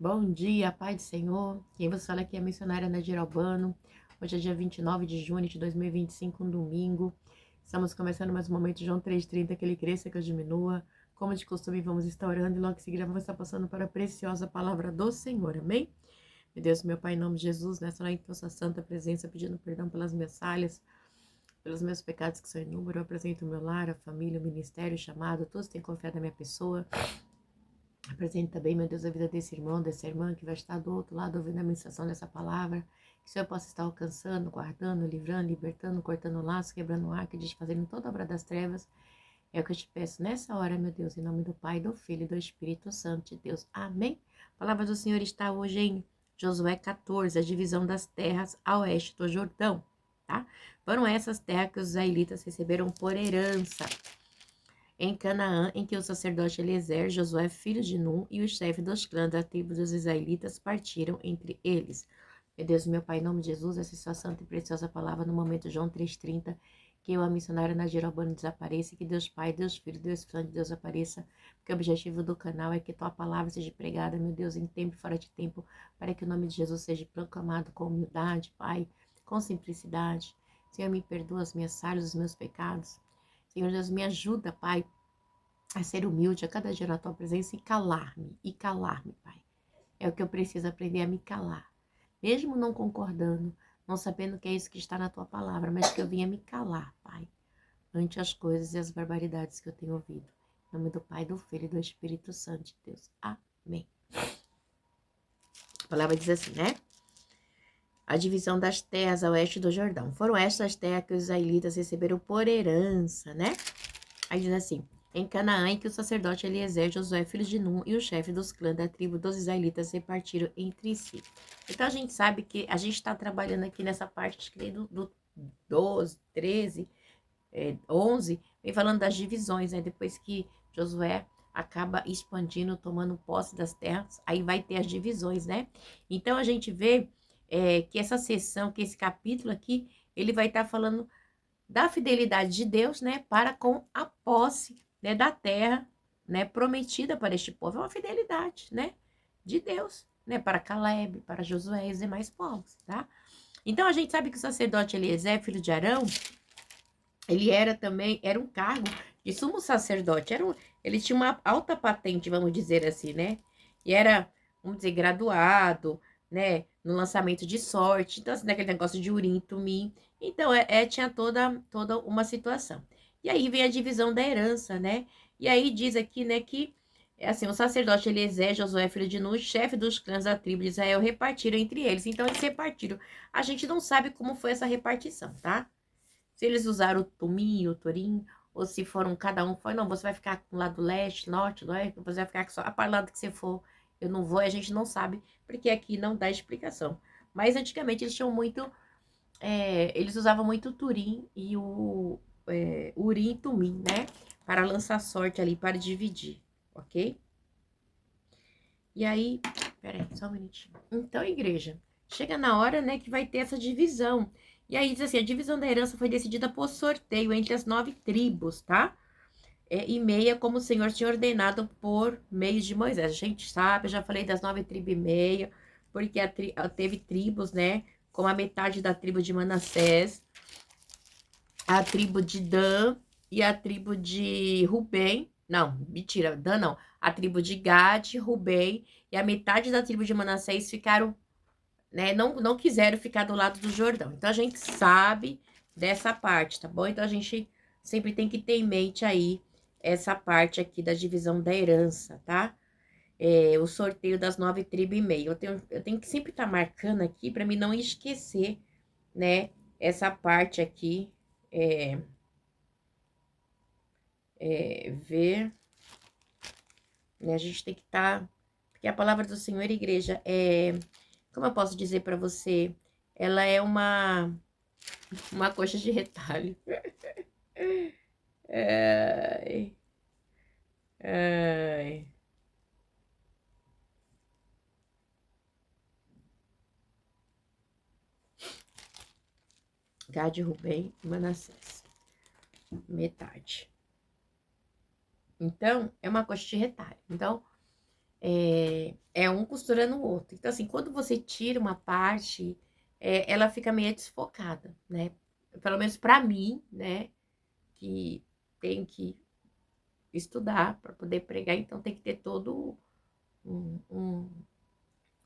Bom dia, Pai do Senhor. Quem você fala aqui é a missionária Nadir Albano. Hoje é dia 29 de junho de 2025, um domingo. Estamos começando mais um momento de João 3,30, que ele cresça, que eu diminua. Como de costume, vamos estar orando e logo em seguida vamos estar passando para a preciosa palavra do Senhor. Amém? Meu Deus, meu Pai, em nome de Jesus, nessa noite, tua santa presença, pedindo perdão pelas minhas falhas, pelos meus pecados que são inúmeros. Eu apresento o meu lar, a família, o ministério, o chamado. Todos têm confiado na minha pessoa. Apresente também, meu Deus, a vida desse irmão, dessa irmã que vai estar do outro lado ouvindo a ministração dessa palavra. Que o Senhor possa estar alcançando, guardando, livrando, libertando, cortando laços, quebrando o arco, desfazendo toda obra das trevas. É o que eu te peço nessa hora, meu Deus, em nome do Pai, do Filho e do Espírito Santo de Deus. Amém? A palavra do Senhor está hoje em Josué 14, a divisão das terras a oeste do Jordão, tá? Foram essas terras que os israelitas receberam por herança em Canaã, em que o sacerdote Eliezer, Josué, filho de Nun, e o chefe dos clãs da tribo dos israelitas partiram entre eles. Meu Deus, meu Pai, em nome de Jesus, essa sua santa e preciosa palavra no momento João 3,30, que eu, a missionária Nadir Albano, desapareça, que Deus Pai, Deus Filho, Deus Santo, Deus apareça, porque o objetivo do canal é que tua palavra seja pregada, meu Deus, em tempo e fora de tempo, para que o nome de Jesus seja proclamado com humildade, Pai, com simplicidade. Senhor, me perdoa as minhas falhas, os meus pecados. Senhor Deus, me ajuda, Pai, a ser humilde a cada dia na tua presença e calar-me, Pai. É o que eu preciso aprender a me calar. Mesmo não concordando, não sabendo que é isso que está na tua palavra, mas que eu venha me calar, Pai, ante as coisas e as barbaridades que eu tenho ouvido. Em nome do Pai, do Filho e do Espírito Santo de Deus. Amém. A palavra diz assim, né? A divisão das terras a oeste do Jordão. Foram estas terras que os israelitas receberam por herança, né? Aí diz assim: em Canaã, em que o sacerdote Eliezer, Josué, filho de Nun, e o chefe dos clãs da tribo dos israelitas repartiram entre si. Então a gente sabe que a gente está trabalhando aqui nessa parte, acho que do 12, 13, 11, vem falando das divisões, né? Depois que Josué acaba expandindo, tomando posse das terras, aí vai ter as divisões, né? Então a gente vê que essa sessão, que esse capítulo aqui, ele vai estar falando da fidelidade de Deus, né, para com a posse, né, da terra, né, prometida para este povo. É uma fidelidade, né, de Deus, né, para Caleb, para Josué e os demais povos, tá? Então a gente sabe que o sacerdote Eliezer, filho de Arão, ele era um cargo de sumo sacerdote, ele tinha uma alta patente, vamos dizer assim, né? E era, vamos dizer, graduado, né? No lançamento de sorte, então assim, naquele negócio de Urim, Tumim. Então, tinha toda uma situação. E aí vem a divisão da herança, né? E aí diz aqui, né, que assim, o sacerdote Eliezer, Josué, filho de Nun, chefe dos clãs da tribo de Israel, repartiram entre eles. Então, eles repartiram. A gente não sabe como foi essa repartição, tá? Se eles usaram o Tumim, o Turim, ou se foram, cada um foi, não, você vai ficar com o lado leste, norte, oeste, você vai ficar só, a para lado que você for, eu não vou, a gente não sabe, porque aqui não dá explicação. Mas antigamente eles tinham muito, eles usavam muito o Turim e o Urim e Tumim, né? Para lançar sorte ali, para dividir, ok? E aí, peraí, só um minutinho. Então, igreja, chega na hora, né, que vai ter essa divisão. E aí diz assim, a divisão da herança foi decidida por sorteio entre as 9 tribos, tá? E meia, como o Senhor tinha ordenado por meio de Moisés. A gente sabe, eu já falei das 9 tribos e meia, porque teve tribos, né? Como a metade da tribo de Manassés, a tribo de Dan e a tribo de Rubem. Não, mentira, Dan não. A tribo de Gad, Rubem e a metade da tribo de Manassés ficaram, né? Não quiseram ficar do lado do Jordão. Então a gente sabe dessa parte, tá bom? Então a gente sempre tem que ter em mente aí essa parte aqui da divisão da herança, tá? O sorteio das 9 tribos e meio. Eu tenho que sempre estar marcando aqui para mim não esquecer, né? Essa parte aqui, ver, né? A gente tem que estar, porque a palavra do Senhor, igreja, como eu posso dizer para você, ela é uma coxa de retalho. Ai, ai. Gad, Rubem e Manassés. Metade. Então, é uma coxa de retalho. Então, é um costurando o outro. Então, assim, quando você tira uma parte, ela fica meio desfocada, né? Pelo menos para mim, né? Que tem que estudar para poder pregar, então tem que ter todo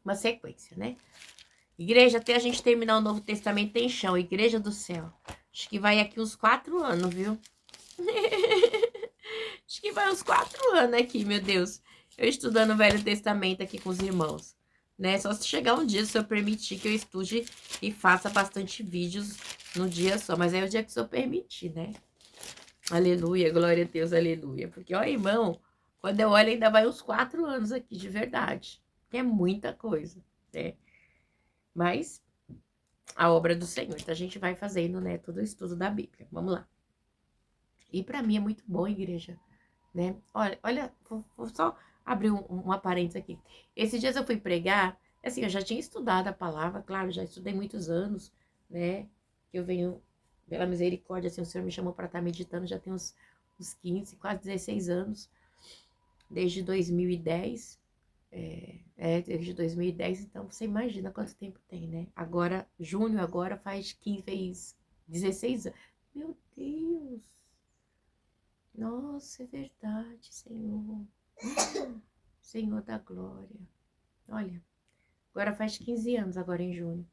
uma sequência, né? Igreja, até a gente terminar o Novo Testamento tem chão, Igreja do Céu. Acho que vai aqui uns 4 anos, viu? Acho que vai uns 4 anos aqui, meu Deus. Eu estudando o Velho Testamento aqui com os irmãos. Né? Só se chegar um dia, se eu permitir que eu estude e faça bastante vídeos no dia só. Mas é o dia que o senhor permitir, né? Aleluia, glória a Deus, aleluia. Porque, ó, irmão, quando eu olho ainda vai uns 4 anos aqui, de verdade. Que é muita coisa, né? Mas a obra do Senhor. Então a gente vai fazendo, né, todo o estudo da Bíblia. Vamos lá. E para mim é muito bom, igreja, né? Olha, vou só abrir uma parênteses aqui. Esses dias eu fui pregar, assim, eu já tinha estudado a palavra, claro, já estudei muitos anos, né? Eu venho, pela misericórdia, assim, o Senhor me chamou para estar meditando, já tem uns 15, quase 16 anos, desde 2010. Desde 2010, então você imagina quanto tempo tem, né? Agora, junho agora faz 15, fez 16 anos. Meu Deus! Nossa, é verdade, Senhor. Senhor da glória. Olha, agora faz 15 anos, agora em junho.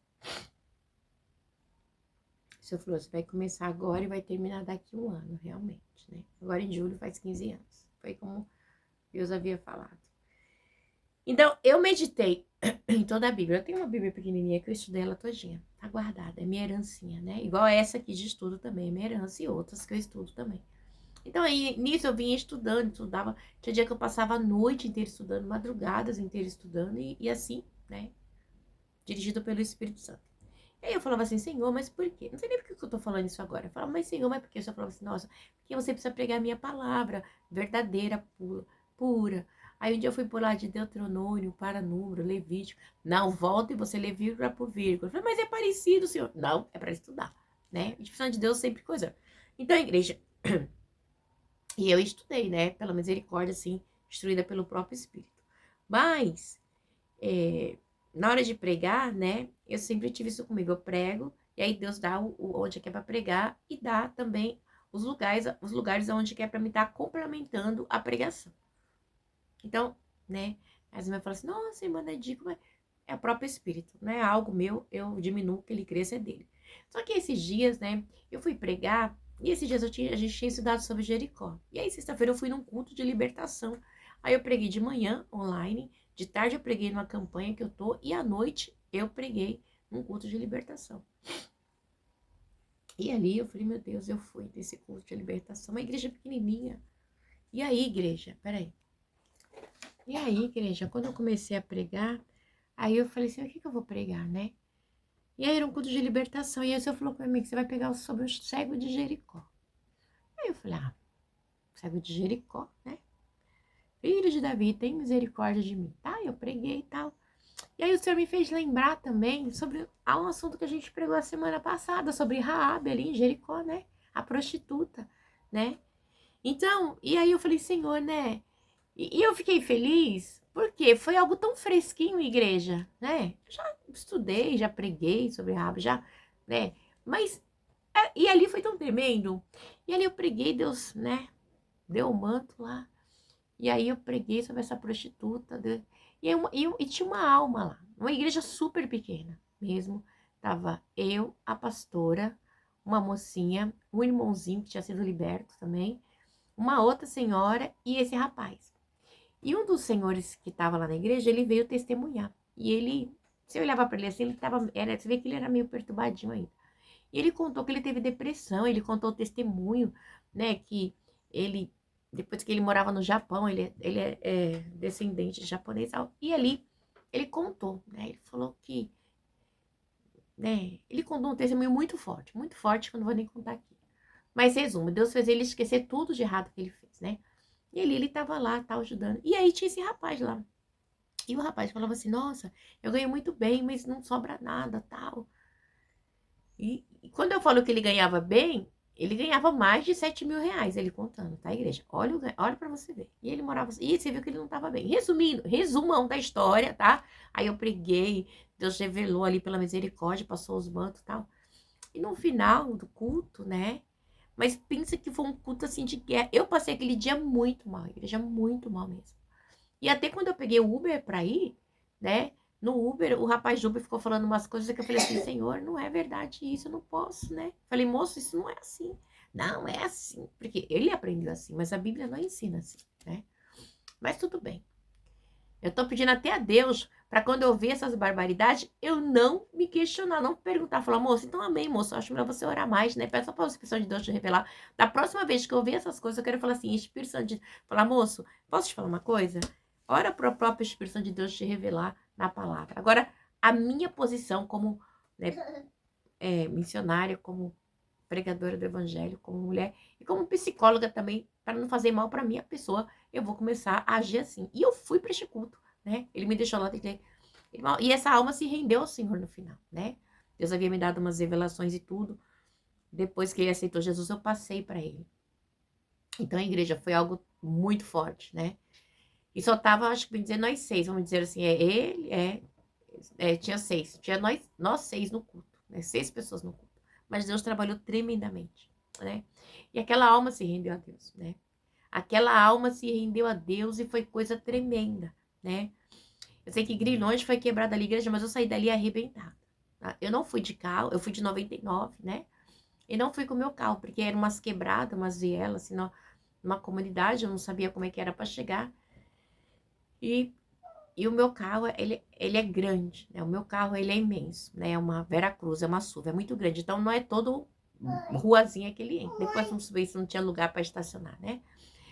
O Senhor falou, você vai começar agora e vai terminar daqui um ano, realmente, né? Agora em julho faz 15 anos. Foi como Deus havia falado. Então, eu meditei em toda a Bíblia. Eu tenho uma Bíblia pequenininha que eu estudei ela todinha. Tá guardada, é minha herancinha, né? Igual essa aqui de estudo também, é minha herança e outras que eu estudo também. Então, aí, nisso eu vinha estudando, estudava. Tinha dia que eu passava a noite inteira estudando, madrugadas inteiras estudando e assim, né? Dirigido pelo Espírito Santo. E aí eu falava assim, Senhor, mas por quê? Não sei nem por que eu tô falando isso agora. Eu falava, mas Senhor, mas por quê? Eu só falava assim, nossa, porque você precisa pregar a minha palavra, verdadeira, pura. Aí um dia eu fui pular de Deuteronômio para número, Levítico. Não, volta e você lê vírgula por vírgula. Eu falei, mas é parecido, Senhor. Não, é para estudar, né? A gente de Deus sempre coisa. Então, a igreja... E eu estudei, né? Pela misericórdia, assim, instruída pelo próprio Espírito. Mas... na hora de pregar, né, eu sempre tive isso comigo, eu prego, e aí Deus dá onde é que é para pregar, e dá também os lugares onde que é para me estar complementando a pregação. Então, né, as irmãs falam assim, nossa, irmã Dedico, mas é o próprio Espírito, né, algo meu, eu diminuo, que ele cresça é dele. Só que esses dias, né, eu fui pregar, e esses dias a gente tinha estudado sobre Jericó. E aí, sexta-feira, eu fui num culto de libertação. Aí eu preguei de manhã, online, de tarde eu preguei numa campanha que eu tô, e à noite eu preguei num culto de libertação. E ali eu falei, meu Deus, eu fui nesse culto de libertação, uma igreja pequenininha. E aí, igreja, peraí. E aí, igreja, quando eu comecei a pregar, aí eu falei assim, o que eu vou pregar, né? E aí era um culto de libertação, e aí o Senhor falou pra mim que você vai pegar sobre o cego de Jericó. Aí eu falei, cego de Jericó, né? Filho de Davi, tem misericórdia de mim. Tá, eu preguei e tal. E aí o Senhor me fez lembrar também sobre um assunto que a gente pregou a semana passada, sobre Raabe ali em Jericó, né? A prostituta, né? Então, e aí eu falei, Senhor, né? E eu fiquei feliz, porque foi algo tão fresquinho, igreja, né? Já estudei, já preguei sobre Raabe, já, né? Mas, e ali foi tão tremendo. E ali eu preguei, Deus, né? Deu o manto lá. E aí eu preguei sobre essa prostituta. E tinha uma alma lá. Uma igreja super pequena mesmo. Tava eu, a pastora, uma mocinha, um irmãozinho que tinha sido liberto também, uma outra senhora e esse rapaz. E um dos senhores que estava lá na igreja, ele veio testemunhar. E ele, você olhava para ele assim, você vê que ele era meio perturbadinho ainda. E ele contou que ele teve depressão, ele contou o testemunho, né, que ele, depois que ele morava no Japão, ele é descendente de japonês, e ali ele contou, né, ele falou que, né, ele contou um testemunho muito forte, que eu não vou nem contar aqui. Mas resumo, Deus fez ele esquecer tudo de errado que ele fez, né, e ele tava lá, tal, ajudando, e aí tinha esse rapaz lá, e o rapaz falava assim, nossa, eu ganho muito bem, mas não sobra nada, tal. E quando eu falo que ele ganhava bem, Ele ganhava mais de 7 mil reais, ele contando, tá, igreja? Olha pra você ver. E ele morava... E você viu que ele não tava bem. Resumindo, resumão da história, tá? Aí eu preguei, Deus revelou ali pela misericórdia, passou os mantos e tal. E no final do culto, né? Mas pensa que foi um culto assim de guerra. Eu passei aquele dia muito mal, igreja, muito mal mesmo. E até quando eu peguei o Uber pra ir, né? No Uber, o rapaz do Uber ficou falando umas coisas que eu falei assim, Senhor, não é verdade isso, eu não posso, né? Falei, moço, isso não é assim. Não, é assim. Porque ele aprendeu assim, mas a Bíblia não ensina assim, né? Mas tudo bem. Eu tô pedindo até a Deus para quando eu ver essas barbaridades, eu não me questionar, não perguntar, falar, moço, então amém, moço, acho melhor você orar mais, né? Peça para o Espírito Santo de Deus te revelar. Da próxima vez que eu ver essas coisas, eu quero falar assim, Espírito Santo de... Falar, moço, posso te falar uma coisa? Ora para o próprio Espírito Santo de Deus te revelar na palavra. Agora, a minha posição como, né, missionária, como pregadora do evangelho, como mulher e como psicóloga também, para não fazer mal para minha pessoa, eu vou começar a agir assim. E eu fui para este culto, né? Ele me deixou lá, e essa alma se rendeu ao Senhor no final, né? Deus havia me dado umas revelações e tudo. Depois que ele aceitou Jesus, eu passei para ele. Então a igreja foi algo muito forte, né? E só tava, acho que bem dizer, nós 6, vamos dizer assim, tinha 6, tinha nós 6 no culto, né? 6 pessoas no culto. Mas Deus trabalhou tremendamente, né? E aquela alma se rendeu a Deus, né? Aquela alma se rendeu a Deus e foi coisa tremenda, né? Eu sei que Grilhões foi quebrada ali, igreja, mas eu saí dali arrebentada. Tá? Eu não fui de carro, eu fui de 99, né? E não fui com o meu carro, porque eram umas quebradas, umas vielas, assim, numa comunidade, eu não sabia como é que era para chegar. E o meu carro, ele é grande, né? O meu carro, ele é imenso, né? É uma Veracruz, é uma SUV, é muito grande. Então, não é todo ruazinha que ele entra. Depois, não sei se não tinha lugar para estacionar, né?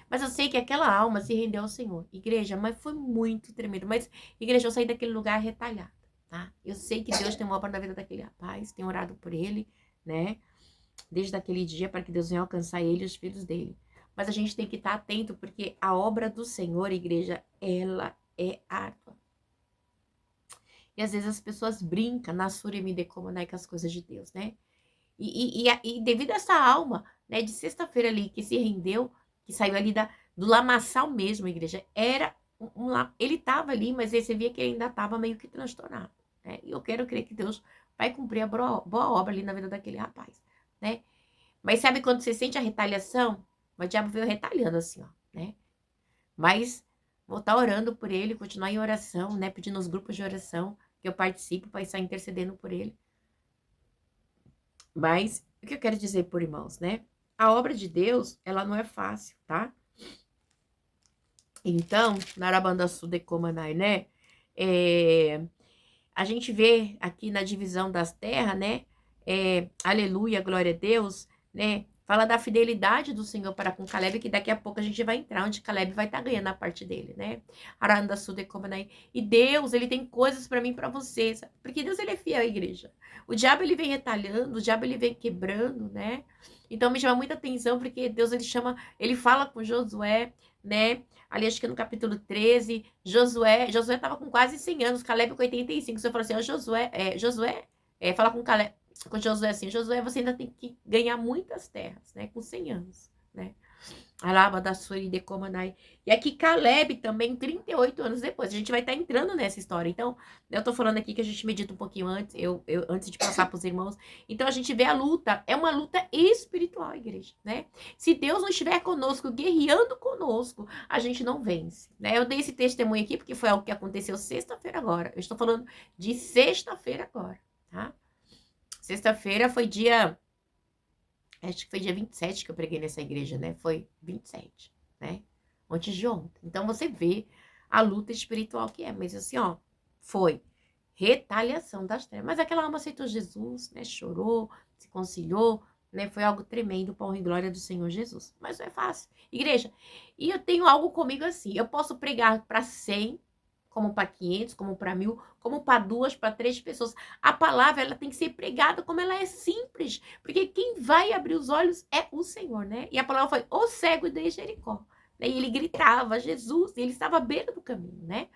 Mas eu sei que aquela alma se rendeu ao Senhor. Igreja, mas foi muito tremendo. Mas, igreja, eu saí daquele lugar retalhada, tá? Eu sei que Deus tem uma obra na vida daquele rapaz, tenho orado por ele, né? Desde aquele dia, para que Deus venha alcançar ele e os filhos dele. Mas a gente tem que estar atento, porque a obra do Senhor, igreja, ela é árdua. E às vezes as pessoas brincam na Surimi como, né, com as coisas de Deus, né? E devido a essa alma, né, de sexta-feira ali, que se rendeu, que saiu ali do lamaçal mesmo, a igreja, era ele estava ali, mas aí você via que ele ainda estava meio que transtornado, né? E eu quero crer que Deus vai cumprir a boa obra ali na vida daquele rapaz, né? Mas sabe quando você sente a retaliação? O diabo veio retalhando assim, ó, né? Mas vou estar orando por ele, continuar em oração, né? Pedindo nos grupos de oração que eu participo para estar intercedendo por ele. Mas o que eu quero dizer por irmãos, né? A obra de Deus, ela não é fácil, tá? Então, na Arabanda Sul de Comanai, né? A gente vê aqui na divisão das terras, né? Aleluia, glória a Deus, né? Fala da fidelidade do Senhor para com Caleb, que daqui a pouco a gente vai entrar, onde Caleb vai estar ganhando a parte dele, né? Aranda Sude Comanai. E Deus, ele tem coisas para mim e para vocês, porque Deus, ele é fiel à igreja. O diabo, ele vem retalhando, o diabo, ele vem quebrando, né? Então me chama muita atenção, porque Deus, ele fala com Josué, né? Ali, acho que no capítulo 13, Josué estava com quase 100 anos, Caleb com 85. Você fala assim, ó, Josué, fala com Josué assim, Josué, você ainda tem que ganhar muitas terras, né, com 100 anos, né. Alaba da Suri de Comanai. E aqui Caleb também, 38 anos depois. A gente vai estar entrando nessa história. Então, eu tô falando aqui que a gente medita um pouquinho antes, antes de passar pros irmãos. Então, a gente vê a luta. É uma luta espiritual, igreja, né? Se Deus não estiver conosco, guerreando conosco, a gente não vence, né? Eu dei esse testemunho aqui porque foi algo que aconteceu sexta-feira agora. Eu estou falando de sexta-feira agora, tá? Sexta-feira foi acho que foi dia 27 que eu preguei nessa igreja, né? Foi 27, né? Antes de ontem. Então, você vê a luta espiritual que é. Mas assim, ó, foi retaliação das trevas. Mas aquela alma aceitou Jesus, né? Chorou, se conciliou, né? Foi algo tremendo, para honra e glória do Senhor Jesus. Mas não é fácil. Igreja, e eu tenho algo comigo assim. Eu posso pregar para 100, como para 500, como para 1000, como para 2, para 3 pessoas. A palavra, ela tem que ser pregada como ela é simples, porque quem vai abrir os olhos é o Senhor, né? E a palavra foi, o cego de Jericó. E ele gritava, Jesus, e ele estava à beira do caminho, né?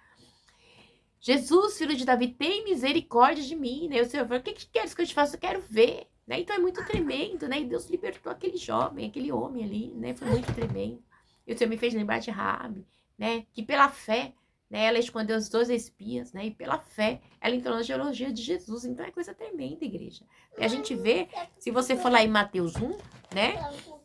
Jesus, filho de Davi, tem misericórdia de mim, né? O Senhor falou, o que queres que eu te faça? Eu quero ver, né? Então é muito tremendo, né? E Deus libertou aquele jovem, aquele homem ali, né? Foi muito tremendo. E o Senhor me fez lembrar de Raabe, né? Que pela fé, né? Ela escondeu os 12 espias, né? E pela fé, ela entrou na genealogia de Jesus. Então é coisa tremenda, igreja. E a gente vê, se você for lá em Mateus 1, né?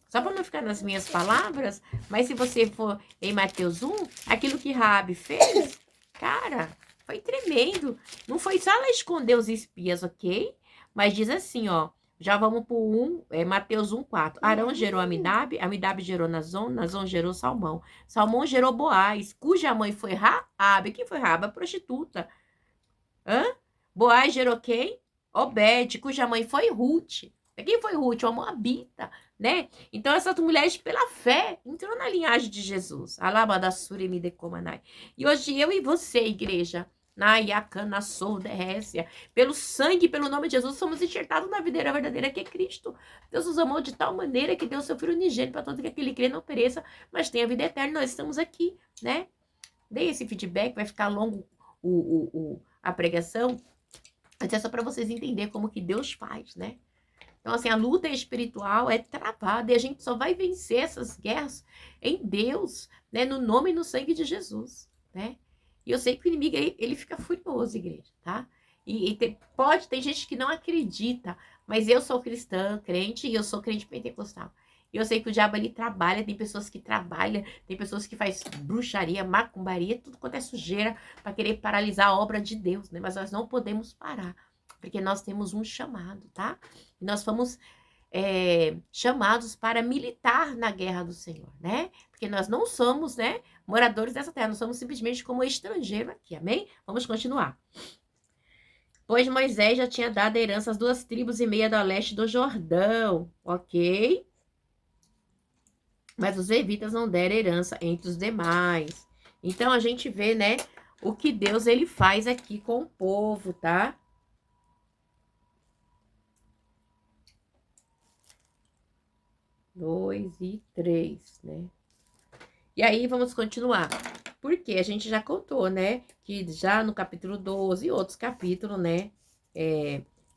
Só para não ficar nas minhas palavras, mas se você for em Mateus 1, aquilo que Raabe fez, cara, foi tremendo. Não foi só ela esconder os espias, ok? Mas diz assim, ó. Já vamos para o 1, Mateus 1:4. Arão gerou Aminadab, Aminadab gerou Nazon, Nazon gerou Salmão. Salmão gerou Boaz, cuja mãe foi Raabe. Quem foi Raabe? A prostituta. Hã? Boaz gerou quem? Obed, cuja mãe foi Ruth. Quem foi Ruth? Uma moabita, né? Então, essas mulheres, pela fé, entrou na linhagem de Jesus. E hoje eu e você, igreja, na Soldécia, pelo sangue, pelo nome de Jesus, somos enxertados na videira verdadeira que é Cristo. Deus nos amou de tal maneira que deu seu Filho unigênito para todo aquele que crê não pereça, mas tenha vida eterna. Nós estamos aqui, né? Dê esse feedback, vai ficar longo a pregação, mas é só para vocês entenderem como que Deus faz, né? Então, assim, a luta espiritual é travada e a gente só vai vencer essas guerras em Deus, né? No nome e no sangue de Jesus, né? E eu sei que o inimigo, ele fica furioso, igreja, tá? E tem gente que não acredita, mas eu sou cristã, crente, e eu sou crente pentecostal. E eu sei que o diabo, ele trabalha, tem pessoas que trabalham, tem pessoas que faz bruxaria, macumbaria, tudo quanto é sujeira, para querer paralisar a obra de Deus, né? Mas nós não podemos parar, porque nós temos um chamado, tá? E nós fomos chamados para militar na guerra do Senhor, né? Porque nós não somos, né, moradores dessa terra, nós somos simplesmente como estrangeiro aqui, amém? Vamos continuar. Pois Moisés já tinha dado a herança às 2,5 tribos do leste do Jordão, ok? Mas os levitas não deram herança entre os demais. Então a gente vê, né, o que Deus ele faz aqui com o povo, tá? 2 e 3, né? E aí vamos continuar. Porque a gente já contou, né? Que já no capítulo 12 e outros capítulos, né?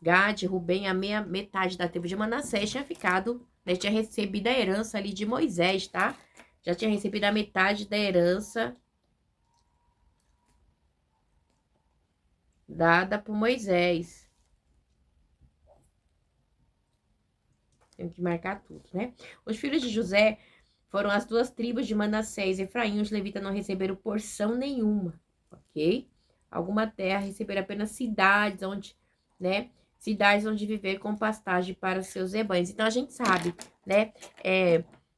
Gade, Rubem, a metade da tribo de Manassés tinha ficado, né? Tinha recebido a herança ali de Moisés, tá? Já tinha recebido a metade da herança dada por Moisés. Tenho que marcar tudo, né? Os filhos de José foram as 2 tribos de Manassés e Efraim. Os levitas não receberam porção nenhuma, ok? Alguma terra, receberam apenas cidades onde, né? Cidades onde viver com pastagem para os seus rebanhos. Então, a gente sabe, né?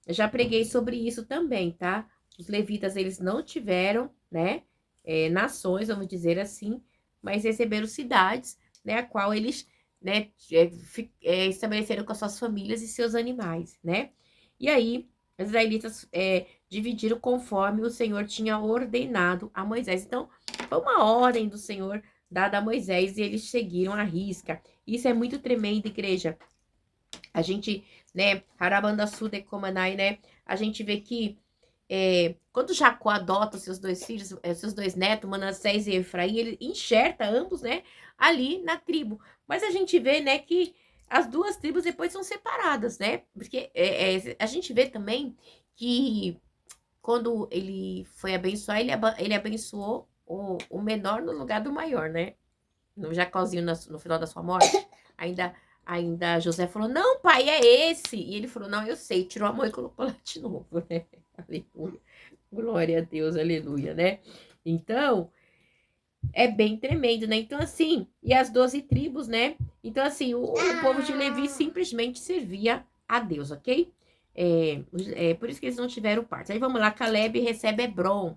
Eu já preguei sobre isso também, tá? Os levitas, eles não tiveram, né? Nações, vamos dizer assim, mas receberam cidades, né? A qual eles, né? Estabeleceram com as suas famílias e seus animais, né? E aí, os israelitas dividiram conforme o Senhor tinha ordenado a Moisés. Então, foi uma ordem do Senhor dada a Moisés e eles seguiram à risca. Isso é muito tremendo, igreja. A gente, né, Harabandassude Komanai, né, a gente vê que quando Jacó adota seus 2 filhos, seus 2 netos, Manassés e Efraim, ele enxerta ambos, né, ali na tribo. Mas a gente vê, né, que as 2 tribos depois são separadas, né, porque a gente vê também que quando ele foi abençoar, ele abençoou o menor no lugar do maior, né, no Jacózinho no final da sua morte, ainda José falou, não, pai, é esse. E ele falou, não, eu sei. Tirou a mão e colocou lá de novo, né? Aleluia. Glória a Deus, aleluia, né? Então, é bem tremendo, né? Então, assim, e as 12 tribos, né? Então, assim, o povo de Levi simplesmente servia a Deus, ok? Por isso que eles não tiveram parte. Aí vamos lá, Caleb recebe Hebron.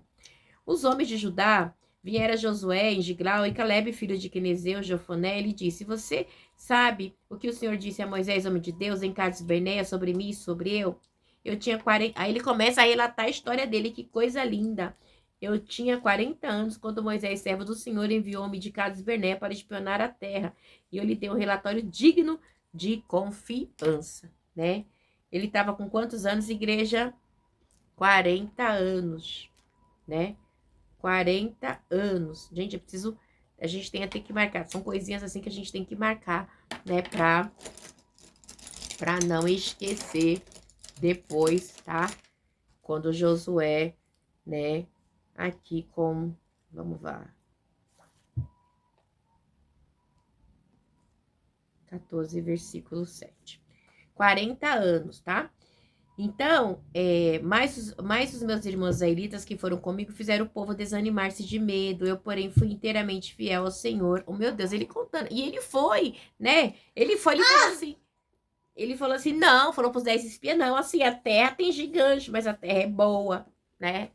Os homens de Judá vieram Josué em Giglau e Caleb, filho de Quenezeu, Jofoné, ele disse, você sabe o que o Senhor disse a Moisés, homem de Deus, em Cades Berneia, sobre mim e sobre eu? Eu tinha 40... Aí ele começa a relatar a história dele, que coisa linda. Eu tinha 40 anos quando Moisés, servo do Senhor, enviou-me de Cades Berneia para espionar a terra. E eu lhe dei um relatório digno de confiança, né? Ele estava com quantos anos, igreja? 40 anos, né? 40 anos. Gente, a gente tem que marcar. São coisinhas assim que a gente tem que marcar, né? Pra para não esquecer depois, tá? Quando Josué, né, aqui com, vamos lá, 14, versículo 7. 40 anos, tá? Então, mais os meus irmãos israelitas que foram comigo fizeram o povo desanimar-se de medo. Eu, porém, fui inteiramente fiel ao Senhor. Oh, meu Deus, ele contando. E ele foi, né? Ele falou assim. Ele falou assim, não, falou pros 10 espias, não, assim, a terra tem gigante, mas a terra é boa, né?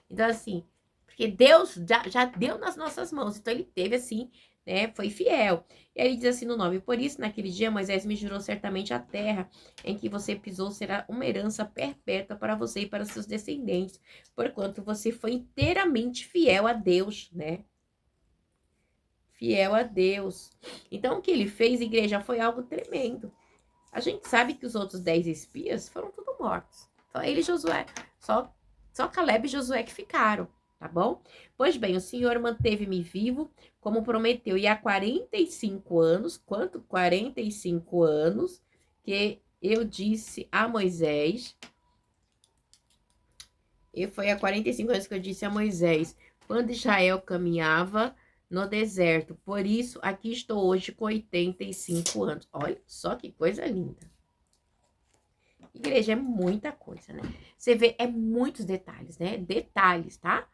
Então, assim, porque Deus já deu nas nossas mãos. Então, ele teve, assim, né, foi fiel. E aí ele diz assim no 9, por isso, naquele dia, Moisés me jurou certamente a terra em que você pisou será uma herança perpétua para você e para seus descendentes, porquanto você foi inteiramente fiel a Deus, né? Fiel a Deus. Então, o que ele fez, igreja, foi algo tremendo. A gente sabe que os outros 10 espias foram todos mortos. Só ele e Josué. Só Caleb e Josué que ficaram, tá bom? Pois bem, o Senhor manteve-me vivo, como prometeu. E há 45 anos, quanto? 45 anos, que eu disse a Moisés. E foi há 45 anos que eu disse a Moisés, quando Israel caminhava no deserto. Por isso, aqui estou hoje com 85 anos. Olha só que coisa linda. Igreja, é muita coisa, né? Você vê, é muitos detalhes, né? Detalhes, tá?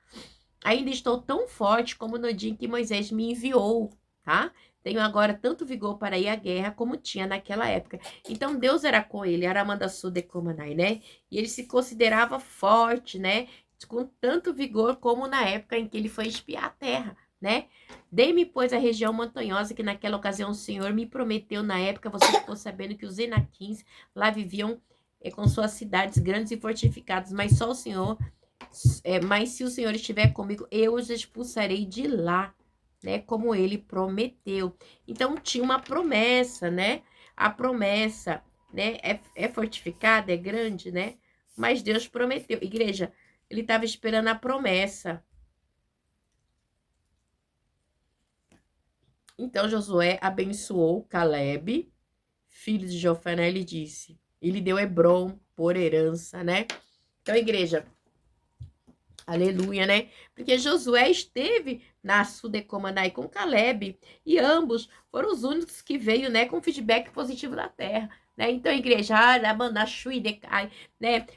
Ainda estou tão forte como no dia em que Moisés me enviou, tá? Tenho agora tanto vigor para ir à guerra como tinha naquela época. Então, Deus era com ele, Aramandassu de Comanai, né? E ele se considerava forte, né? Com tanto vigor como na época em que ele foi espiar a terra, né? Dei-me, pois, a região montanhosa que naquela ocasião o Senhor me prometeu. Na época, você ficou sabendo que os Enaquins lá viviam com suas cidades grandes e fortificadas, mas só o Senhor, mas se o Senhor estiver comigo, eu os expulsarei de lá, né, como ele prometeu. Então tinha uma promessa, né? A promessa, né, é fortificada, é grande, né? Mas Deus prometeu. Igreja, ele estava esperando a promessa. Então Josué abençoou Caleb, filho de Jofané, ele disse, ele deu Hebron por herança, né? Então, igreja, aleluia, né? Porque Josué esteve na Sudecomandai com Caleb, e ambos foram os únicos que veio, né, com feedback positivo da terra, né? Então, igreja, né?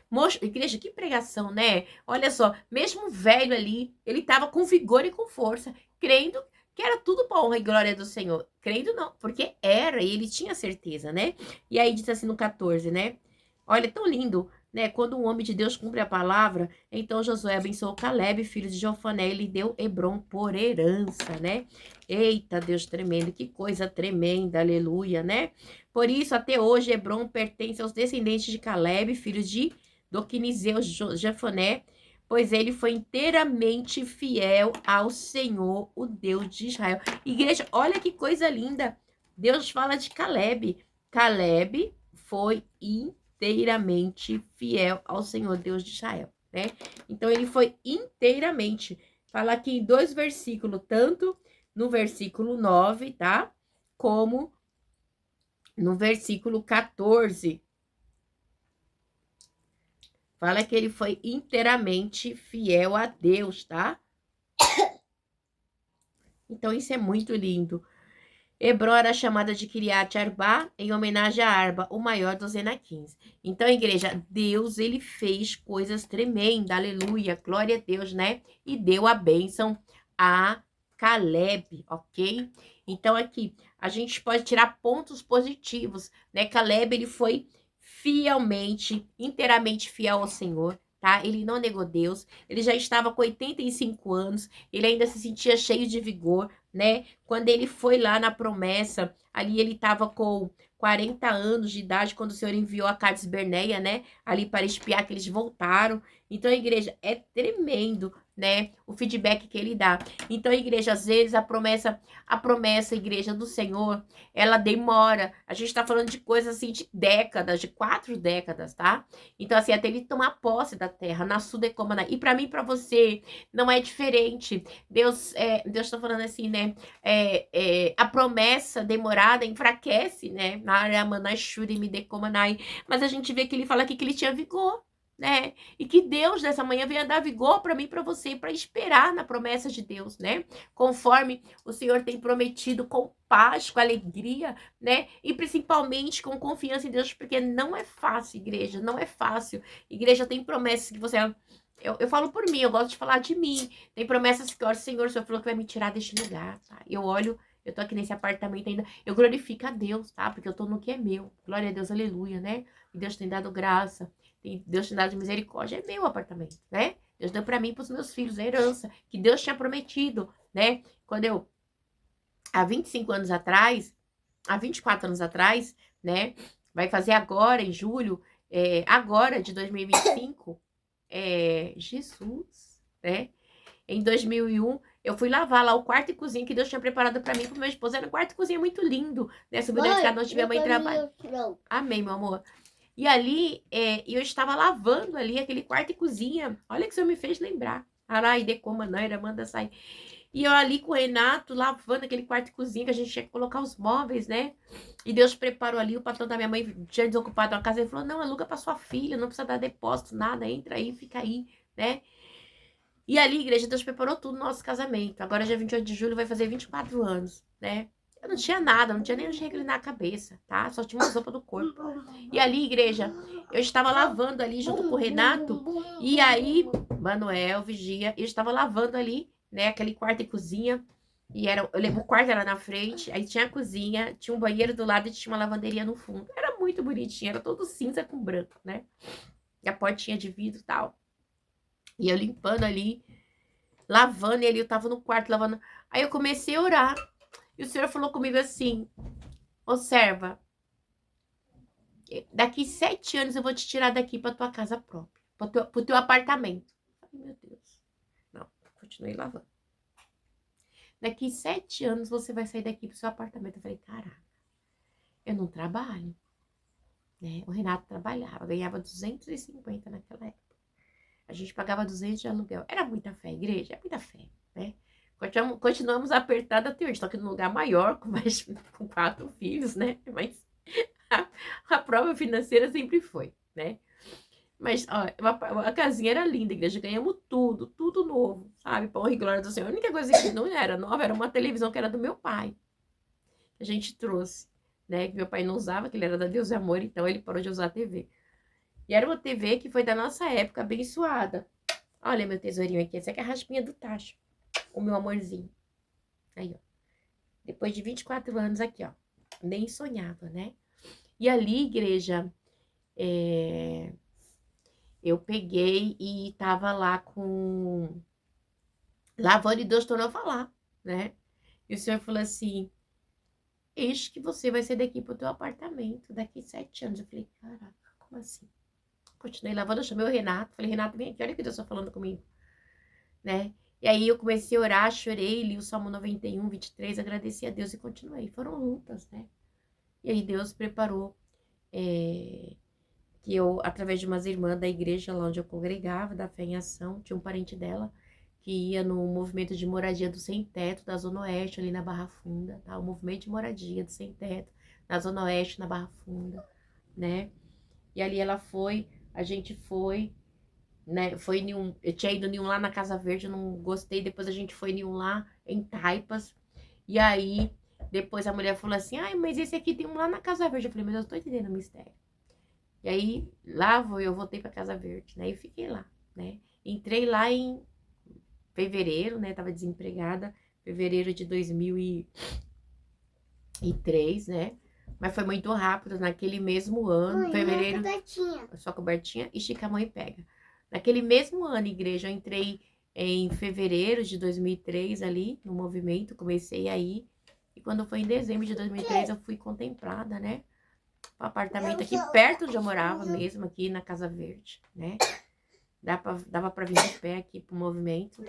Igreja, que pregação, né? Olha só, mesmo velho ali, ele estava com vigor e com força, crendo que era tudo pra honra e glória do Senhor. Crendo não, porque era, e ele tinha certeza, né? E aí diz assim no 14, né? Olha, tão lindo, né? Quando um homem de Deus cumpre a palavra, então Josué abençoou Caleb, filho de Jofané, e lhe deu Hebron por herança, né? Eita, Deus tremendo, que coisa tremenda, aleluia, né? Por isso, até hoje, Hebron pertence aos descendentes de Caleb, filho de Doquinizeu Jofané, pois ele foi inteiramente fiel ao Senhor, o Deus de Israel. Igreja, olha que coisa linda. Deus fala de Caleb. Caleb foi inteiramente fiel ao Senhor, Deus de Israel, né? Então, ele foi inteiramente. Fala aqui em 2 versículos, tanto no versículo 9, tá? Como no versículo 14. Fala que ele foi inteiramente fiel a Deus, tá? Então, isso é muito lindo. Hebron era chamada de Kiriat Arba, em homenagem a Arba, o maior dos Enaquins. Então, igreja, Deus, ele fez coisas tremendas, aleluia, glória a Deus, né? E deu a bênção a Caleb, ok? Então, aqui, a gente pode tirar pontos positivos, né? Caleb, ele foi fielmente, inteiramente fiel ao Senhor, tá? Ele não negou Deus, ele já estava com 85 anos, ele ainda se sentia cheio de vigor, né? Quando ele foi lá na promessa, ali ele estava com 40 anos de idade, quando o Senhor enviou a Cades Berneia, né? Ali para espiar que eles voltaram. Então, a igreja, é tremendo, né, o feedback que ele dá. Então, igreja, às vezes a promessa, igreja do Senhor, ela demora. A gente tá falando de coisas assim de décadas, de 4 décadas, tá? Então, assim, até ele tomar posse da terra, na Sudecomana. E para mim, para você, não é diferente. Deus tá falando assim, né? A promessa demorada enfraquece, né? Na área Manashuri me decomanai. Mas a gente vê que ele fala aqui que ele tinha vigor, né? E que Deus nessa manhã venha dar vigor para mim, para você, para esperar na promessa de Deus, né? Conforme o Senhor tem prometido, com paz, com alegria, né? E principalmente com confiança em Deus, porque não é fácil, igreja, não é fácil. Igreja tem promessas que você... Eu falo por mim, eu gosto de falar de mim. Tem promessas que eu olho, Senhor, o Senhor falou que vai me tirar deste lugar, tá? Eu olho, eu tô aqui nesse apartamento ainda, eu glorifico a Deus, tá? Porque eu tô no que é meu. Glória a Deus, aleluia, né? E Deus tem dado graça. Deus tem dado misericórdia, é meu apartamento, né? Deus deu para mim e para os meus filhos a herança que Deus tinha prometido, né? Quando eu, há 25 anos atrás, há 24 anos atrás, né? Vai fazer agora, em julho, agora de 2025, Jesus, né? Em 2001, eu fui lavar lá o quarto e cozinha que Deus tinha preparado para mim e pro meu esposo. Era um quarto e cozinha muito lindo, né? Subindo a escada onde minha mãe trabalha. Amém, meu amor. E ali, eu estava lavando ali aquele quarto e cozinha. Olha que o Senhor me fez lembrar. Arai, decoma, naira, manda sair. E eu ali com o Renato, lavando aquele quarto e cozinha, que a gente tinha que colocar os móveis, né? E Deus preparou ali, o patrão da minha mãe tinha desocupado a casa. Ele falou, não, aluga pra sua filha, não precisa dar depósito, nada. Entra aí, fica aí, né? E ali, igreja, Deus preparou tudo no nosso casamento. Agora, dia 28 de julho, vai fazer 24 anos, né? Eu não tinha nada, não tinha nem onde reclinar a cabeça, tá? Só tinha uma roupa do corpo. E ali, igreja, eu estava lavando ali junto com o Renato. E aí, Manuel, Vigia, eu estava lavando ali, né? Aquele quarto e cozinha. E o quarto era na frente, aí tinha a cozinha, tinha um banheiro do lado e tinha uma lavanderia no fundo. Era muito bonitinho, era todo cinza com branco, né? E a portinha de vidro e tal. E eu limpando ali, lavando, e ali eu tava no quarto lavando. Aí eu comecei a orar. E o Senhor falou comigo assim: observa, daqui 7 anos eu vou te tirar daqui pra tua casa própria, pro teu apartamento. Ai, meu Deus. Não, continuei lavando. Daqui 7 anos você vai sair daqui pro seu apartamento. Eu falei, caraca, eu não trabalho, né? O Renato trabalhava, ganhava 250 naquela época. A gente pagava 200 de aluguel. Era muita fé, igreja, é muita fé, né? Continuamos apertados até hoje, só que num lugar maior, com 4 filhos, né? Mas a prova financeira sempre foi, né? Mas, ó, a casinha era linda, igreja, ganhamos tudo novo, sabe? Pão e glória do Senhor. A única coisa que não era nova era uma televisão que era do meu pai, que a gente trouxe, né? Que meu pai não usava, que ele era da Deus e Amor, então ele parou de usar a TV. E era uma TV que foi da nossa época, abençoada. Olha meu tesourinho aqui, essa aqui é a raspinha do tacho, o meu amorzinho. Aí, ó. Depois de 24 anos aqui, ó. Nem sonhava, né? E ali, igreja, eu peguei e tava lá lavando e Deus tornou a falar, né? E o Senhor falou assim, eis que você vai sair daqui pro teu apartamento daqui 7 anos. Eu falei, caraca, como assim? Continuei lavando, eu chamei o Renato, falei, Renato, vem aqui, olha o que Deus tá falando comigo, né? E aí eu comecei a orar, chorei, li o Salmo 91, 23, agradeci a Deus e continuei. Foram lutas, né? E aí Deus preparou que eu, através de umas irmãs da igreja lá onde eu congregava, da Fé em Ação, tinha um parente dela que ia no movimento de moradia do Sem Teto, da Zona Oeste, ali na Barra Funda, tá? O movimento de moradia do Sem Teto, na Zona Oeste, na Barra Funda, né? E ali ela foi, a gente foi, né? Eu tinha ido em um lá na Casa Verde, eu não gostei, depois a gente foi em um lá em Taipas, e aí depois a mulher falou assim, ai, mas esse aqui tem um lá na Casa Verde. Eu falei, mas eu tô entendendo o mistério. E aí, eu voltei pra Casa Verde, né? E fiquei lá, né? Entrei lá em fevereiro, né? Tava desempregada, fevereiro de 2003, né? Mas foi muito rápido, naquele mesmo ano, Mãe, fevereiro... cobertinha. Só cobertinha, estica a mão e pega. Naquele mesmo ano, igreja, eu entrei em fevereiro de 2003 ali, no movimento, comecei aí. E quando foi em dezembro de 2003, eu fui contemplada, né? Um apartamento aqui perto onde eu morava mesmo, aqui na Casa Verde, né? dava pra vir de pé aqui pro movimento.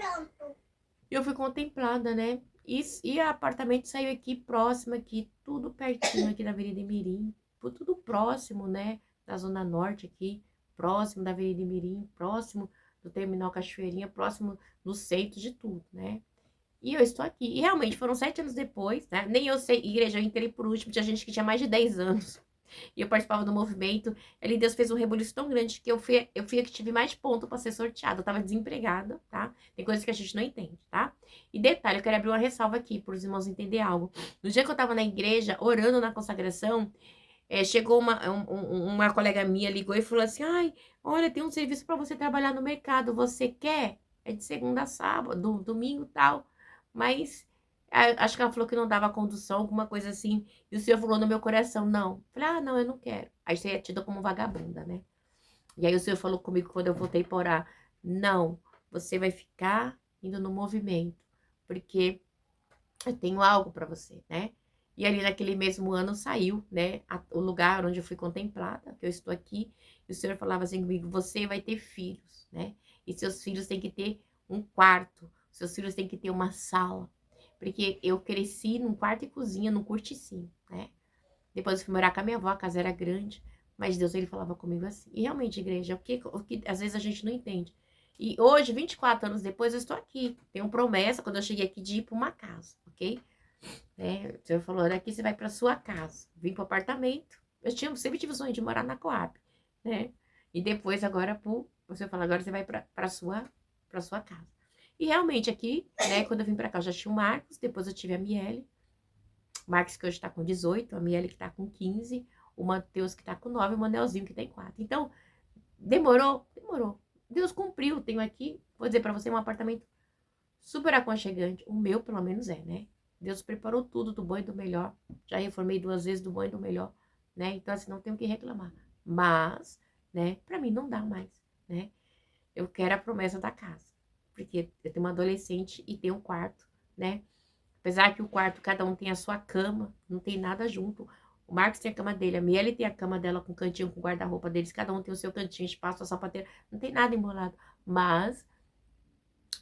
E eu fui contemplada, né? E o apartamento saiu aqui próximo, aqui, tudo pertinho aqui da Avenida Imirim, tudo próximo, né? Da Zona Norte aqui, próximo da Avenida Imirim, próximo do Terminal Cachoeirinha, próximo do centro de tudo, né? E eu estou aqui. E realmente foram 7 anos depois, né? Nem eu sei, igreja, eu entrei por último, tinha gente que tinha mais de 10 anos. E eu participava do movimento. Ali Deus fez um rebuliço tão grande que eu fui a que tive mais ponto para ser sorteada. Eu tava desempregada, tá? Tem coisas que a gente não entende, tá? E detalhe, eu quero abrir uma ressalva aqui para os irmãos entenderem algo. No dia que eu tava na igreja, orando na consagração, chegou uma colega minha, ligou e falou assim: ai, olha, tem um serviço para você trabalhar no mercado, você quer? É de segunda a sábado, domingo e tal. Mas acho que ela falou que não dava condução, alguma coisa assim. E o Senhor falou no meu coração, não. Falei, ah, não, eu não quero. Aí você é tida como vagabunda, né? E aí o Senhor falou comigo quando eu voltei para orar, não, você vai ficar indo no movimento, porque eu tenho algo para você, né? E ali naquele mesmo ano saiu, né, o lugar onde eu fui contemplada, que eu estou aqui, e o Senhor falava assim comigo, você vai ter filhos, né? E seus filhos têm que ter um quarto, seus filhos têm que ter uma sala, porque eu cresci num quarto e cozinha, num curticinho, né? Depois eu fui morar com a minha avó, a casa era grande, mas Deus, ele falava comigo assim. E realmente, igreja, o que às vezes a gente não entende. E hoje, 24 anos depois, eu estou aqui. Tenho promessa, quando eu cheguei aqui, de ir para uma casa, ok? O Senhor falou, daqui você vai para sua casa. Vim para o apartamento. Sempre tive o sonho de morar na Coab, né? E depois, agora, o Senhor falou, agora você vai para sua casa. E realmente, aqui, né, quando eu vim para cá, eu já tinha o Marcos, depois eu tive a Miele. O Marcos, que hoje tá com 18, a Miele, que tá com 15, o Matheus, que tá com 9, e o Manelzinho, que tem 4. Então, demorou? Demorou. Deus cumpriu. Tenho aqui, vou dizer pra você, um apartamento super aconchegante. O meu, pelo menos, né? Deus preparou tudo do bom e do melhor. Já reformei 2 vezes do bom e do melhor, né? Então, assim, não tenho o que reclamar. Mas, né, pra mim não dá mais, né? Eu quero a promessa da casa. Porque eu tenho uma adolescente e tenho um quarto, né? Apesar que o quarto, cada um tem a sua cama, não tem nada junto. O Marcos tem a cama dele, a Miele tem a cama dela com cantinho, com guarda-roupa deles. Cada um tem o seu cantinho, espaço, a sapateira. Não tem nada embolado. Mas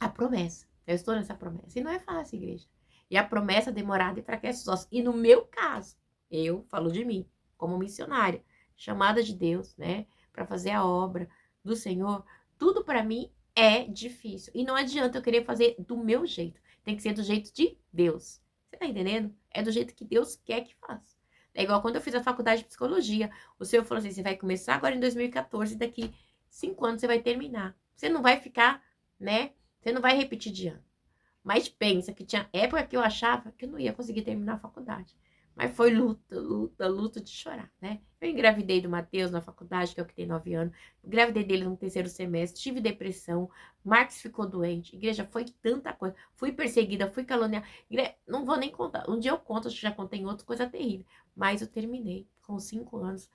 a promessa, eu estou nessa promessa. E não é fácil, igreja. E a promessa demorada enfraquece os ossos. E no meu caso, eu falo de mim, como missionária, chamada de Deus, né, para fazer a obra do Senhor, tudo para mim é difícil. E não adianta eu querer fazer do meu jeito. Tem que ser do jeito de Deus. Você tá entendendo? É do jeito que Deus quer que faça. É igual quando eu fiz a faculdade de psicologia. O Senhor falou assim: você vai começar agora em 2014 e daqui 5 anos você vai terminar. Você não vai ficar, né? Você não vai repetir de ano. Mas pensa que tinha época que eu achava que eu não ia conseguir terminar a faculdade. Mas foi luta, luta, luta de chorar, né? Eu engravidei do Matheus na faculdade, que é o que tem 9 anos. Engravidei dele no 3º semestre. Tive depressão. Marcos ficou doente. Igreja, foi tanta coisa. Fui perseguida, fui caluniada. Não vou nem contar. Um dia eu conto, acho que já contei em outro, coisa terrível. Mas eu terminei com 5 anos,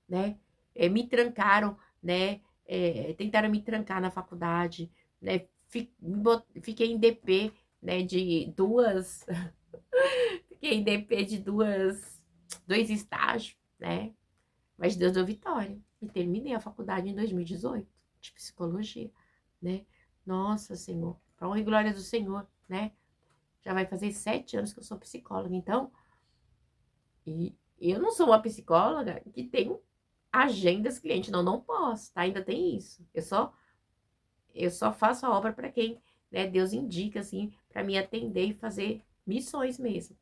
né? Me trancaram, né? Tentaram me trancar na faculdade, né? Fiquei em DP, né, de duas. Fiquei em DP de dois estágios, né? Mas Deus deu vitória. E terminei a faculdade em 2018, de psicologia, né? Nossa, Senhor. Pra honra e glória do Senhor, né? Já vai fazer 7 anos que eu sou psicóloga. Então, e eu não sou uma psicóloga que tem agendas clientes. Não, não posso, tá? Ainda tem isso. Eu só faço a obra para quem, né, Deus indica, assim, para me atender e fazer missões mesmo.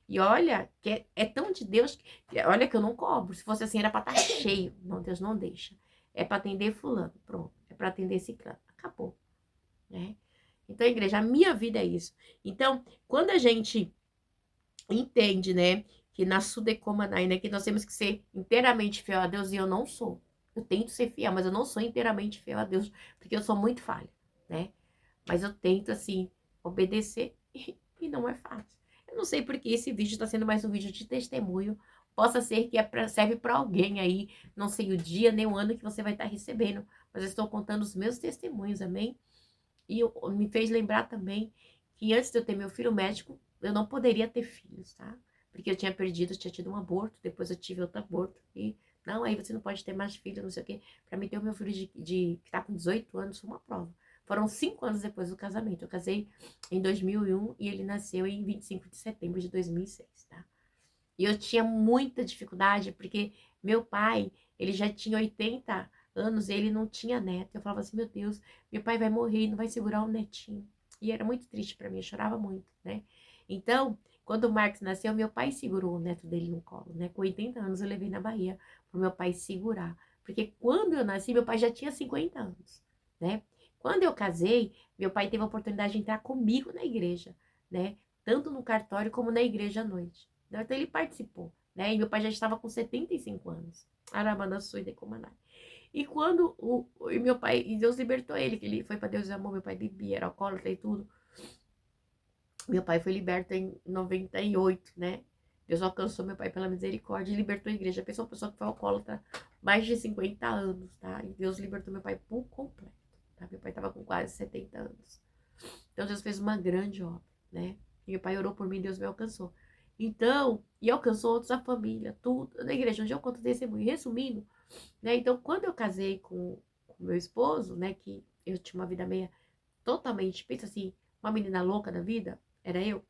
E olha, que é tão de Deus, olha que eu não cobro. Se fosse assim, era para estar cheio. Não, Deus não deixa. É para atender fulano, pronto. É para atender ciclano. Acabou, né? Então, igreja, a minha vida é isso. Então, quando a gente entende, né, que na Sudecomanai, né, que nós temos que ser inteiramente fiel a Deus, e eu não sou. Eu tento ser fiel, mas eu não sou inteiramente fiel a Deus, porque eu sou muito falha, né? Mas eu tento, assim, obedecer e não é fácil. Eu não sei porque esse vídeo está sendo mais um vídeo de testemunho. Possa ser que serve para alguém aí. Não sei o dia nem o ano que você vai estar recebendo. Mas eu estou contando os meus testemunhos, amém? E me fez lembrar também que antes de eu ter meu filho médico, eu não poderia ter filhos, tá? Porque eu tinha tido um aborto, depois eu tive outro aborto. E Não, aí você não pode ter mais filho, não sei o quê. Pra mim ter o meu filho que tá com 18 anos foi uma prova. Foram 5 anos depois do casamento. Eu casei em 2001 e ele nasceu em 25 de setembro de 2006, tá? E eu tinha muita dificuldade, porque meu pai, ele já tinha 80 anos e ele não tinha neto. Eu falava assim, meu Deus, meu pai vai morrer e não vai segurar o netinho. E era muito triste pra mim, eu chorava muito, né? Então, quando o Marcos nasceu, meu pai segurou o neto dele no colo, né? Com 80 anos eu levei na Bahia pro meu pai segurar. Porque quando eu nasci, meu pai já tinha 50 anos, né? Quando eu casei, meu pai teve a oportunidade de entrar comigo na igreja, né? Tanto no cartório como na igreja à noite. Então ele participou, né? E meu pai já estava com 75 anos. Arabana sui de comandar. E quando e meu pai, e Deus libertou ele, que ele foi para Deus e amor, meu pai bebia, era alcoólatra e tudo. Meu pai foi liberto em 98, né? Deus alcançou meu pai pela misericórdia e libertou a igreja. Pensou uma pessoa que foi alcoólatra mais de 50 anos, tá? E Deus libertou meu pai por completo, tá? Meu pai estava com quase 70 anos. Então Deus fez uma grande obra, né? E meu pai orou por mim, Deus me alcançou. Então, e alcançou outros, a família, tudo. Na igreja, onde eu conto testemunho. Resumindo, né? Então, quando eu casei com meu esposo, né? Que eu tinha uma vida meia totalmente, pensa assim, uma menina louca da vida, era eu.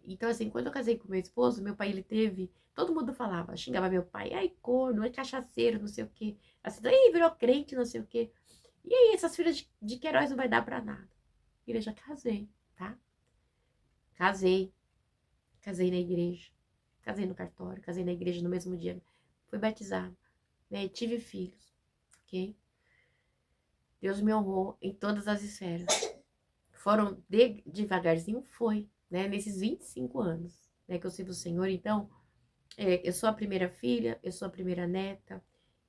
Então, assim, quando eu casei com meu esposo, meu pai, ele teve. Todo mundo falava, xingava meu pai, ai, corno, é cachaceiro, não sei o quê. Assim, aí virou crente, não sei o quê. E aí, essas filhas de Queiroz não vai dar pra nada. Igreja, casei, tá? Casei. Casei na igreja. Casei no cartório. Casei na igreja no mesmo dia. Fui batizada. Né? Tive filhos. Ok? Deus me honrou em todas as esferas. Foram devagarzinho? Foi. Né? Nesses 25 anos, né, que eu sirvo o Senhor. Então, eu sou a primeira filha. Eu sou a primeira neta.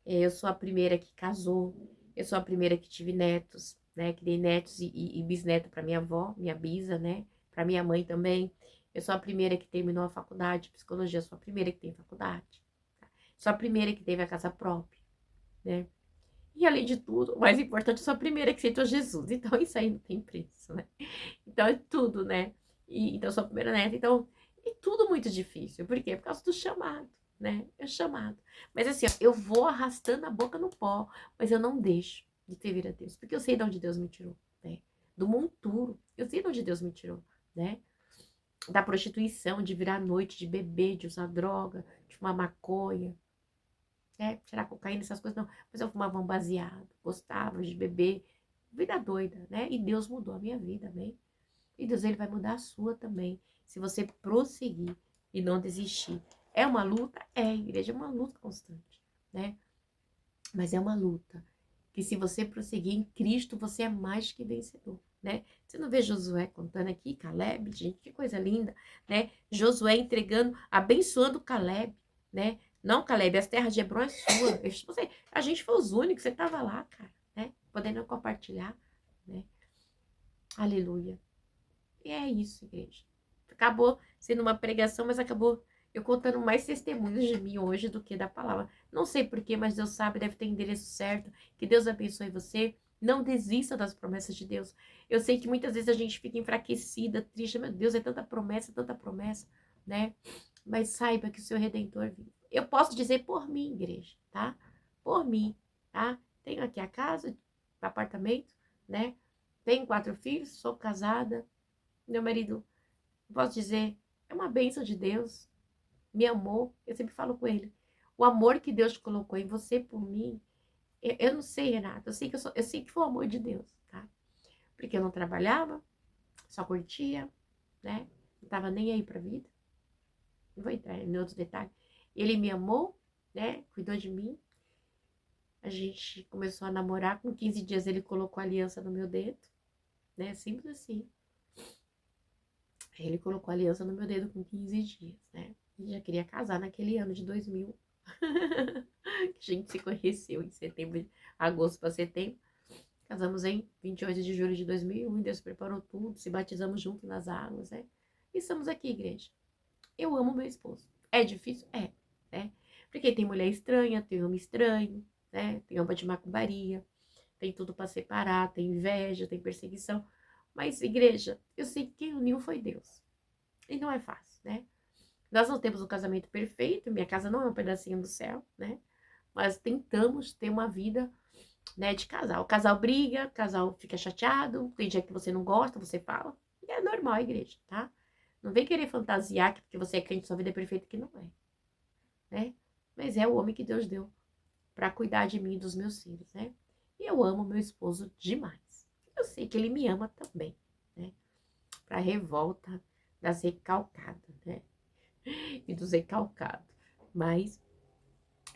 Eu sou a primeira que casou. Eu sou a primeira que tive netos. Né? Que dei netos e bisneto para minha avó. Minha bisa, né? Para minha mãe também. Eu sou a primeira que terminou a faculdade de psicologia, eu sou a primeira que tem faculdade. Sou a primeira que teve a casa própria, né? E além de tudo, o mais importante, eu sou a primeira que aceitou Jesus. Então isso aí não tem preço, né? Então é tudo, né? Então eu sou a primeira neta, então é tudo muito difícil. Por quê? Por causa do chamado, né? É chamado. Mas assim, ó, eu vou arrastando a boca no pó, mas eu não deixo de servir a Deus, porque eu sei de onde Deus me tirou, né? Do monturo, eu sei de onde Deus me tirou, né? Da prostituição, de virar à noite, de beber, de usar droga, de fumar maconha, tirar cocaína, essas coisas, não. Mas eu fumava um baseado, gostava de beber, vida doida, né? E Deus mudou a minha vida, amém? E Deus, ele vai mudar a sua também, se você prosseguir e não desistir. É uma luta? É, igreja, é uma luta constante, né? Mas é uma luta que se você prosseguir em Cristo, você é mais que vencedor, né? Você não vê Josué contando aqui, Caleb, gente, que coisa linda, né? Josué entregando, abençoando Caleb, né? Não, Caleb, as terras de Hebron é sua. A gente foi os únicos, você estava lá, cara, né? Podendo compartilhar, né? Aleluia. E é isso, igreja. Acabou sendo uma pregação, mas acabou eu contando mais testemunhos de mim hoje do que da palavra. Não sei porquê, mas Deus sabe, deve ter endereço certo. Que Deus abençoe você. Não desista das promessas de Deus. Eu sei que muitas vezes a gente fica enfraquecida, triste. Meu Deus, é tanta promessa, né? Mas saiba que o seu Redentor vive. Eu posso dizer por mim, igreja, tá? Por mim, tá? Tenho aqui a casa, apartamento, né? Tenho 4 filhos, sou casada. Meu marido, posso dizer, é uma bênção de Deus. Me amou. Eu sempre falo com ele. O amor que Deus colocou em você por mim, eu não sei, Renata. Eu sei que foi o amor de Deus, tá? Porque eu não trabalhava, só curtia, né? Não tava nem aí pra vida. Não vou entrar em outros detalhes. Ele me amou, né? Cuidou de mim. A gente começou a namorar. Com 15 dias ele colocou a aliança no meu dedo, né? Simples assim. Ele colocou a aliança no meu dedo com 15 dias, né? E já queria casar naquele ano de 2000. Que a gente se conheceu em setembro, agosto para setembro. Casamos em 28 de julho de 2001. Deus preparou tudo. Se batizamos junto nas águas, né? E estamos aqui, igreja. Eu amo meu esposo. É difícil? É, né? Porque tem mulher estranha, tem homem estranho, né? Tem alma de macumbaria, tem tudo para separar, tem inveja, tem perseguição. Mas, igreja, eu sei que quem uniu foi Deus. E não é fácil, né? Nós não temos um casamento perfeito, minha casa não é um pedacinho do céu, né? Mas tentamos ter uma vida, né, de casal. O casal briga, o casal fica chateado, tem dia que você não gosta, você fala. E é normal a igreja, tá? Não vem querer fantasiar que porque você é crente, sua vida é perfeita, que não é, né? Mas é o homem que Deus deu pra cuidar de mim e dos meus filhos, né? E eu amo meu esposo demais. Eu sei que ele me ama também, né? Pra revolta das recalcadas, né? E dos recalcados. Mas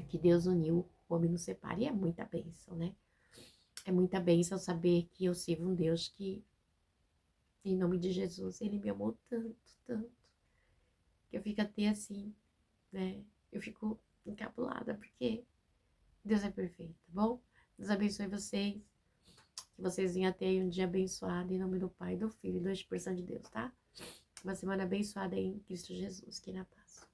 que Deus uniu, o homem não separa. E é muita bênção, né? É muita bênção saber que eu sirvo um Deus que, em nome de Jesus, ele me amou tanto, tanto, que eu fico até assim, né? Eu fico encabulada, porque Deus é perfeito, tá bom? Deus abençoe vocês. Que vocês venham ter aí um dia abençoado, em nome do Pai, do Filho e do Espírito Santo de Deus, tá? Uma semana abençoada em Cristo Jesus. Que na paz.